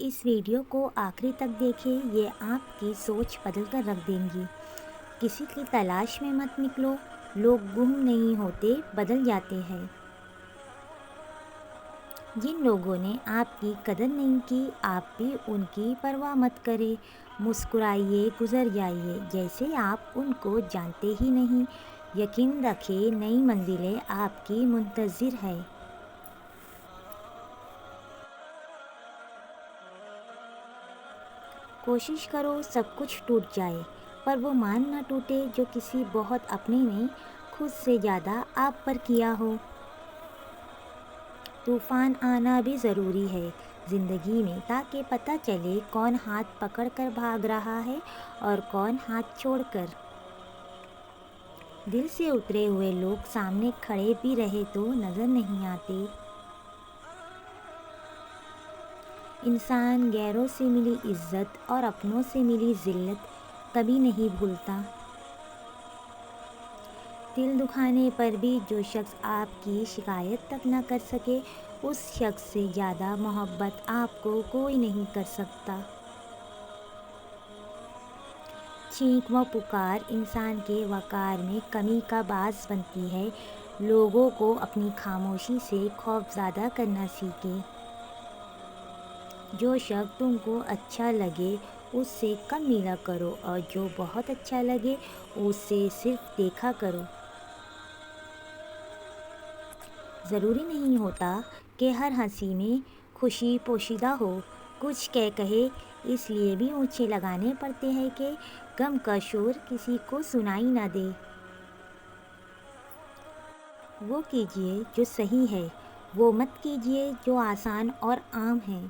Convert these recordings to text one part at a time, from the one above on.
اس video کو آخری تک دیکھیں، یہ آپ کی سوچ بدل کر رکھ دیں گی۔ کسی کی تلاش میں مت نکلو، لوگ گم نہیں ہوتے، بدل جاتے ہیں۔ جن لوگوں نے آپ کی قدر نہیں کی، آپ بھی ان کی پرواہ مت کریں، مسکرائیے، گزر جائیے جیسے آپ ان کو جانتے ہی نہیں۔ یقین رکھیں، نئی منزلیں آپ کی منتظر ہیں۔ کوشش کرو سب کچھ ٹوٹ جائے، پر وہ مان نہ ٹوٹے جو کسی بہت اپنے نے خود سے زیادہ آپ پر کیا ہو۔ طوفان آنا بھی ضروری ہے زندگی میں، تاکہ پتہ چلے کون ہاتھ پکڑ کر بھاگ رہا ہے اور کون ہاتھ چھوڑ کر۔ دل سے اترے ہوئے لوگ سامنے کھڑے بھی رہے تو نظر نہیں آتے۔ انسان غیروں سے ملی عزت اور اپنوں سے ملی ذلت کبھی نہیں بھولتا۔ دل دکھانے پر بھی جو شخص آپ کی شکایت تک نہ کر سکے، اس شخص سے زیادہ محبت آپ کو کوئی نہیں کر سکتا۔ چیخ و پکار انسان کے وقار میں کمی کا باعث بنتی ہے۔ لوگوں کو اپنی خاموشی سے خوفزدہ کرنا سیکھیں۔ جو شخص تم کو اچھا لگے اس سے کم ملا کرو، اور جو بہت اچھا لگے اس سے صرف دیکھا کرو۔ ضروری نہیں ہوتا کہ ہر ہنسی میں خوشی پوشیدہ ہو۔ کچھ کہے اس لیے بھی اونچے لگانے پڑتے ہیں کہ غم کا شور کسی کو سنائی نہ دے۔ وہ کیجیے جو صحیح ہے، وہ مت کیجیے جو آسان اور عام ہے۔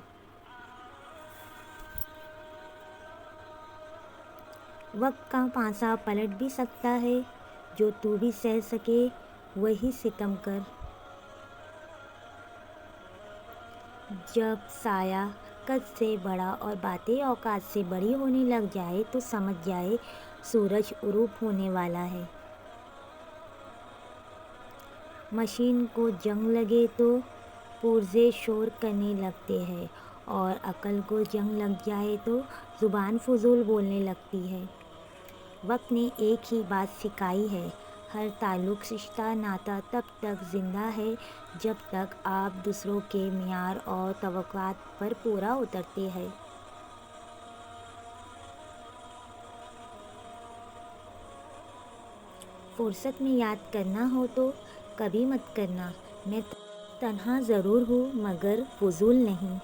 وقت کا پانسا پلٹ بھی سکتا ہے، جو تو بھی سہ سکے وہی ستم کر۔ جب سایہ قد سے بڑا اور باتیں اوقات سے بڑی ہونے لگ جائے تو سمجھ جائے سورج غروب ہونے والا ہے۔ مشین کو جنگ لگے تو پرزے شور کرنے لگتے ہیں، اور عقل کو جنگ لگ جائے تو زبان فضول بولنے لگتی ہے۔ وقت نے ایک ہی بات سکھائی ہے، ہر تعلق، رشتہ، ناطہ تب تک زندہ ہے جب تک آپ دوسروں کے معیار اور توقعات پر پورا اترتے ہیں۔ فرصت میں یاد کرنا ہو تو کبھی مت کرنا، میں تنہا ضرور ہوں مگر فضول نہیں۔